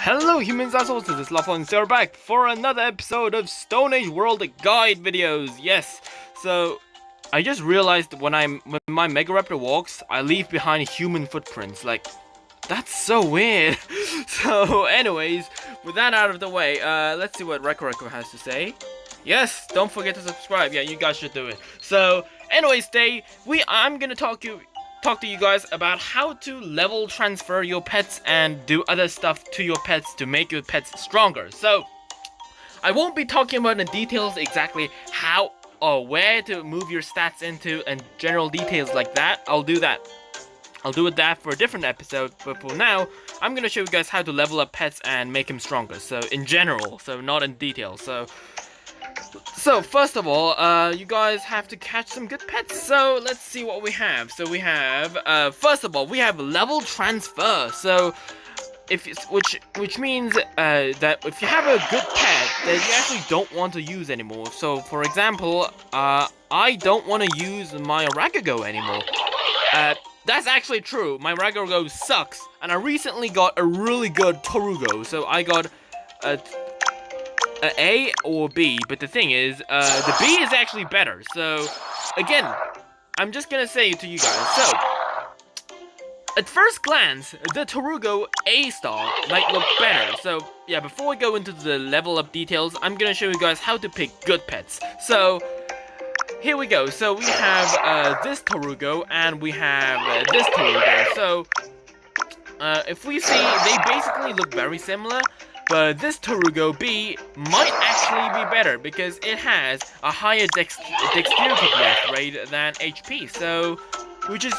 Hello humans, as always, this is Lawful and Sarah back for another episode of StoneAge World Guide videos. Yes, so I just realized when my Mega Raptor walks, I leave behind human footprints. Like, that's so weird. So anyways, with that out of the way, let's see what Rekoreko has to say. Yes, don't forget to subscribe. Yeah, you guys should do it. So anyways, today I'm gonna talk to you guys about how to level transfer your pets and do other stuff to your pets to make your pets stronger. So I won't be talking about the details exactly how or where to move your stats into and general details like that. I'll do that for a different episode, but for now I'm gonna show you guys how to level up pets and make them stronger. So in general, so not in detail. So first of all, you guys have to catch some good pets. So let's see what we have. So we have, first of all, we have level transfer. So which means that if you have a good pet that you actually don't want to use anymore. So for example, I don't want to use my Ragago anymore. That's actually true. My Ragago sucks, and I recently got a really good Torugo. So I got A or B, but the thing is, the B is actually better. So, again, I'm just gonna say to you guys, so, at first glance, the Torugo A star might look better. So, yeah, before we go into the level up details, I'm gonna show you guys how to pick good pets. So, here we go. So, we have this Torugo, and we have this Torugo. So, if we see, they basically look very similar. But this Torugo B might actually be better because it has a higher dexterity growth rate than HP, so which is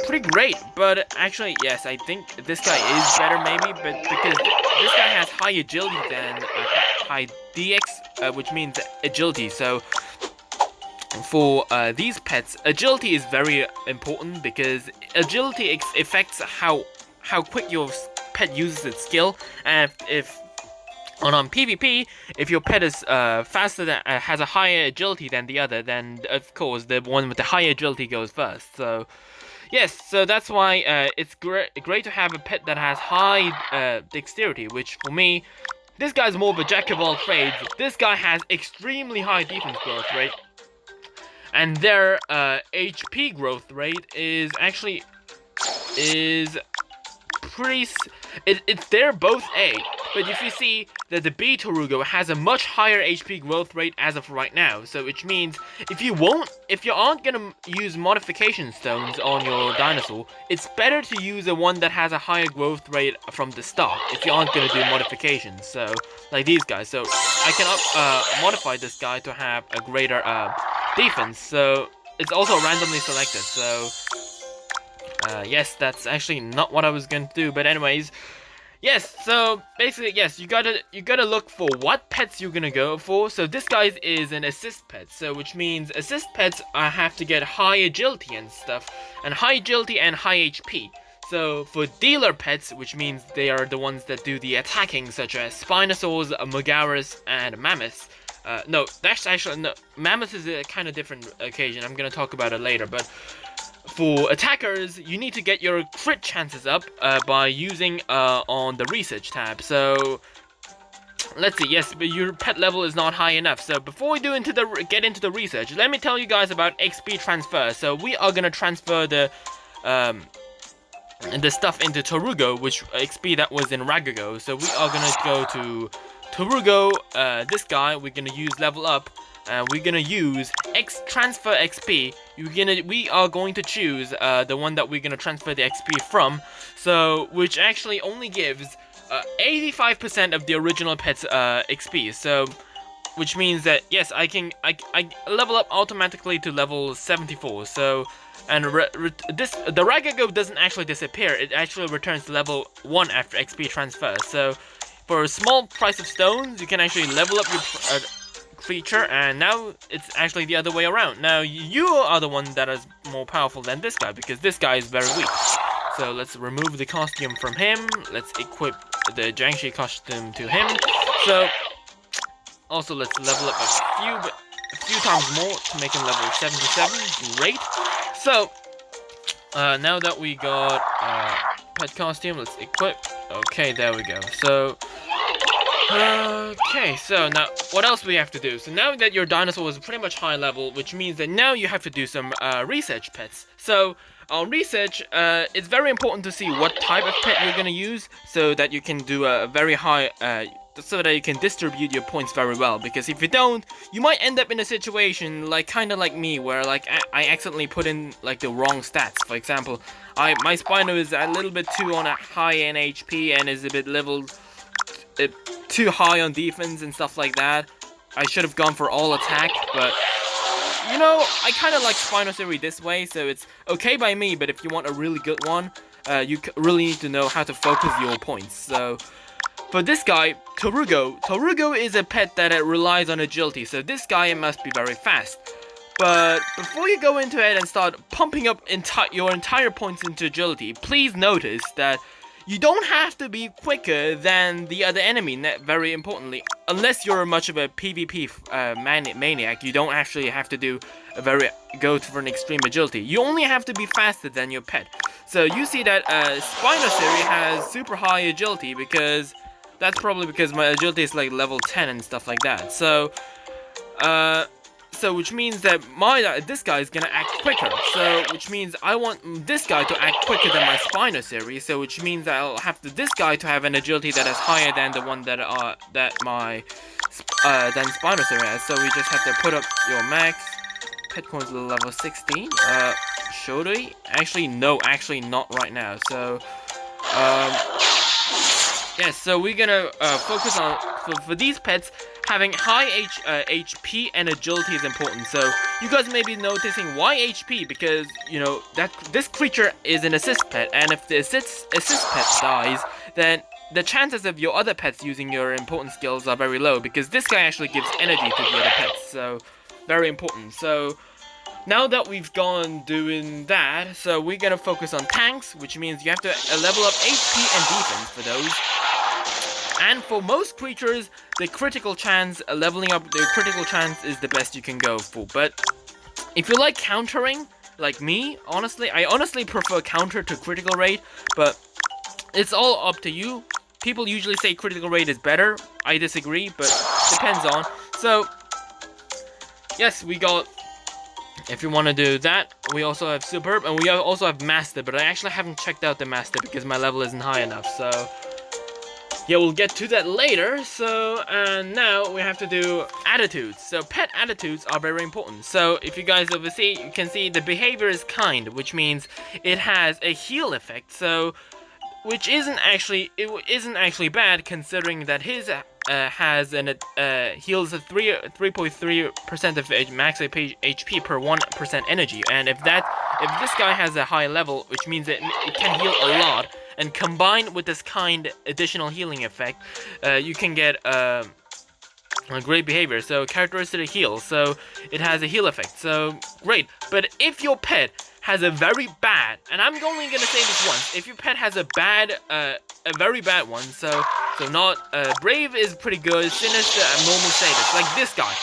pretty great. But actually, yes, I think this guy is better maybe, but because this guy has high agility than high DX, which means agility. So for these pets, agility is very important because agility affects how quick your pet uses its skill, and if on PvP, if your pet is faster than has a higher agility than the other, then of course the one with the higher agility goes first. So yes, so that's why it's great to have a pet that has high dexterity, which for me, this guy's more of a jack of all trades. This guy has extremely high defense growth rate, and their HP growth rate is actually pretty. They're both A, but if you see that the B Torugo has a much higher HP growth rate as of right now, so which means if you aren't gonna use modification stones on your dinosaur, it's better to use a one that has a higher growth rate from the start if you aren't gonna do modifications. So like these guys, so I can modify this guy to have a greater defense. So it's also randomly selected. So yes, that's actually not what I was going to do, but anyways, yes, so basically, yes, you gotta look for what pets you're gonna go for. So this guy is an assist pet, so which means assist pets have to get high agility and stuff, and high agility and high HP. So for dealer pets, which means they are the ones that do the attacking, such as Spinosaurs, Megaris, and Mammoths. No, that's actually, no, Mammoth is a kind of different occasion, I'm gonna talk about it later, but for attackers, you need to get your crit chances up by using on the research tab. So let's see. Yes, but your pet level is not high enough. So before we get into the research, let me tell you guys about XP transfer. So we are gonna transfer the stuff into Torugo, which XP that was in Ragago. So we are gonna go to Torugo. This guy we're gonna use level up. We're gonna use transfer XP. We are going to choose the one that we're gonna transfer the XP from. So which actually only gives 85% of the original pet's XP. So which means that yes, I level up automatically to level 74. So and the Ragago doesn't actually disappear. It actually returns to level 1 after XP transfer. So for a small price of stones, you can actually level up your creature, and now it's actually the other way around. Now you are the one that is more powerful than this guy because this guy is very weak. So let's remove the costume from him. Let's equip the Jiangshi costume to him. So also let's level up a few times more to make him level 77. Great. So now that we got pet costume, let's equip Okay, there we go. So, okay, so now what else we have to do? So now that your dinosaur is pretty much high level, which means that now you have to do some research pets. So on research, it's very important to see what type of pet you're gonna use, so that you can do a very high, so that you can distribute your points very well. Because if you don't, you might end up in a situation like kind of like me, where like I accidentally put in like the wrong stats. For example, my Spino is a little bit too on a high in HP and is a bit leveled too high on defense and stuff like that. I should have gone for all attack, but you know, I kind of like Spinosaurus this way, so it's okay by me. But if you want a really good one, you really need to know how to focus your points. So for this guy, Tarugo is a pet that relies on agility, so this guy must be very fast. But before you go into it and start pumping up your entire points into agility, please notice that you don't have to be quicker than the other enemy, very importantly. Unless you're much of a PvP maniac, you don't actually have to go for an extreme agility. You only have to be faster than your pet. So you see that Spinosaurus has super high agility, because that's probably because my agility is like level 10 and stuff like that. So which means that this guy is gonna act quicker. So which means I want this guy to act quicker than my Spinosaurus. So which means I'll have this guy to have an agility that is higher than the one that my Spinosaurus has. So we just have to put up your max. Pet coins level 16. Should we? Actually, no. Actually, not right now. So yes. So we're gonna focus on for these pets. Having high HP and agility is important. So you guys may be noticing why HP, because you know that this creature is an assist pet, and if the assist pet dies, then the chances of your other pets using your important skills are very low, because this guy actually gives energy to the other pets. So very important. So now that we've gone doing that, so we're gonna focus on tanks, which means you have to level up HP and defense for those. And for most creatures, the critical chance, leveling up the critical chance is the best you can go for. But if you like countering, like me, I honestly prefer counter to critical rate, but it's all up to you. People usually say critical rate is better. I disagree, but depends on. So, yes, we got, if you want to do that, we also have Superb, and we also have Master, but I actually haven't checked out the Master because my level isn't high enough, so yeah, we'll get to that later. So, and now we have to do attitudes. So, pet attitudes are very important. So, if you guys oversee, you can see the behavior is kind, which means it has a heal effect. So, which isn't actually bad, considering that his has an heals a 3.3% of max HP per 1% energy. And if this guy has a high level, which means that it can heal a lot. And combined with this kind additional healing effect, you can get a great behavior. So characteristic heal, so it has a heal effect. So great. But if your pet has a very bad, and I'm only gonna say this once, if your pet has a very bad one, so not brave is pretty good, sinister, abnormal status, like this guy.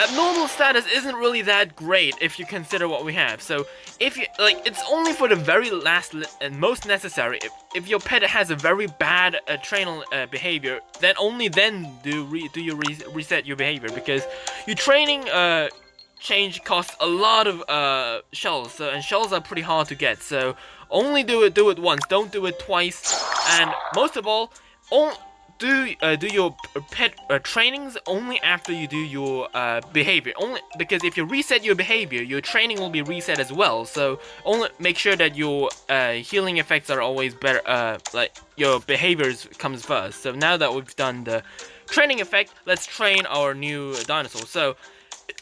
Abnormal status isn't really that great if you consider what we have. So if you it's only for the very last and most necessary. If your pet has a very bad trainal behavior, then only then do you reset your behavior, because your training change costs a lot of shells. So, and shells are pretty hard to get. So only do it once. Don't do it twice. And most of all, do your pet trainings only after you do your behavior. Only because if you reset your behavior, your training will be reset as well. So only make sure that your healing effects are always better. Like your behaviors comes first. So now that we've done the training effect, let's train our new dinosaur. So,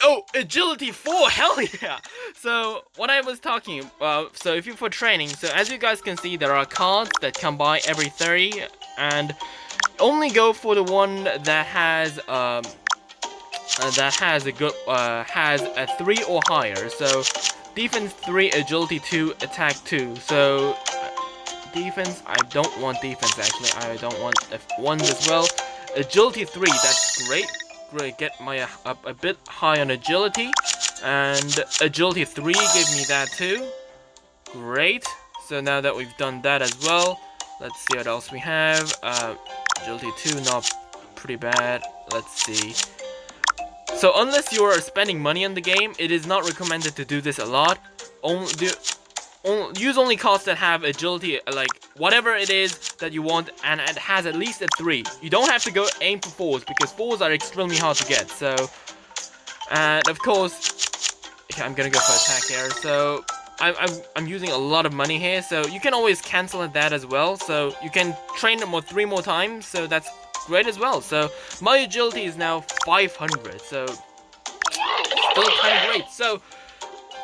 oh, agility 4, hell yeah! So what I was talking about. So if you're for training, so as you guys can see, there are cards that come by every 30, and only go for the one that has has a 3 or higher. So defense 3, agility 2, attack 2. So defense, I don't want defense actually. I don't want F1 as well. Agility 3, that's great. Great, get my up a bit high on agility, and agility 3 give me that too. Great. So now that we've done that as well, Let's see what else we have. Agility 2, not pretty bad. Let's see. So unless you are spending money on the game, it is not recommended to do this a lot. Use only cards that have agility, like whatever it is that you want, and it has at least a 3. You don't have to go aim for 4s because 4s are extremely hard to get. So, and of course, okay, I'm gonna go for attack there. So I'm using a lot of money here, so you can always cancel that as well. So you can train them 3 more times. So that's great as well. So my agility is now 500. So still kind of great. So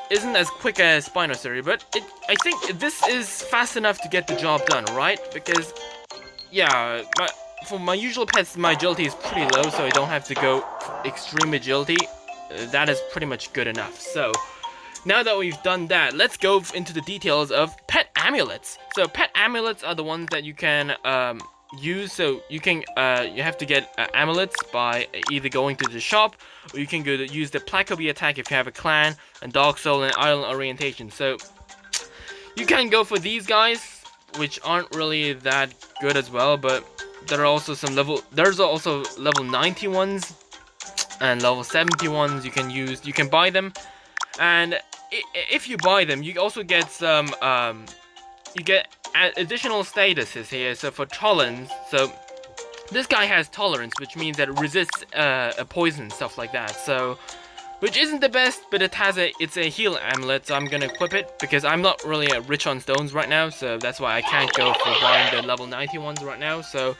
isn't as quick as Spinosaurus, but I think this is fast enough to get the job done, right? Because yeah, for my usual pets, my agility is pretty low, so I don't have to go extreme agility. That is pretty much good enough. So now that we've done that, let's go into the details of pet amulets. So pet amulets are the ones that you can use. So you can you have to get amulets by either going to the shop, or you can go to use the Placoby attack if you have a clan, and Dark Soul and Island Orientation. So you can go for these guys, which aren't really that good as well, but there are also some there's also level 90 ones and level 70 ones you can use. You can buy them, and if you buy them, you also get some you get additional statuses here. So for tolerance, so this guy has tolerance, which means that it resists a poison and stuff like that. So, which isn't the best, but it's a heal amulet, so I'm gonna equip it because I'm not really rich on stones right now, so that's why I can't go for buying the level 90 ones right now. So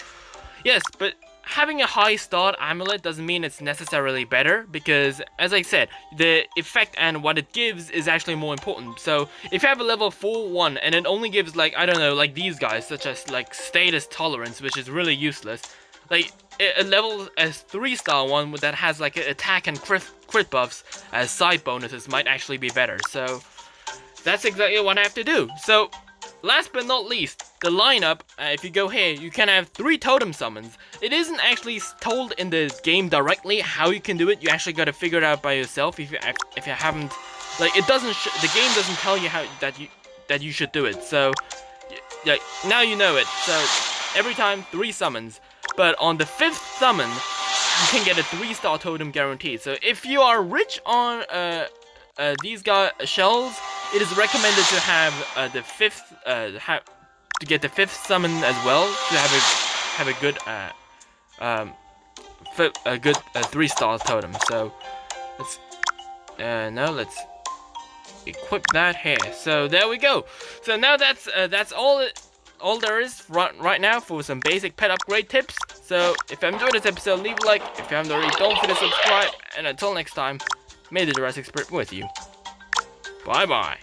yes, but having a high start amulet doesn't mean it's necessarily better, because as I said, the effect and what it gives is actually more important. So if you have a level 4 one and it only gives, like, I don't know, like these guys, such as like status tolerance, which is really useless, like a level as 3-star one that has like attack and crit buffs as side bonuses might actually be better. So that's exactly what I have to do. So last but not least, the lineup, if you go here, you can have 3 totem summons. It isn't actually told in the game directly how you can do it. You actually got to figure it out by yourself if you haven't, like, it doesn't the game doesn't tell you how that you should do it. So yeah, now you know it. So every time 3 summons, but on the 5th summon you can get a 3-star totem guaranteed. So if you are rich on these shells, it is recommended to have the 5th to get the 5th summon as well, to have a good 3-star totem. So let's equip that here. So there we go. So now that's all there is right now for some basic pet upgrade tips. So if you enjoyed this episode, leave a like. If you haven't already, don't forget to subscribe. And until next time, may the Jurassic Spirit be with you. Bye bye.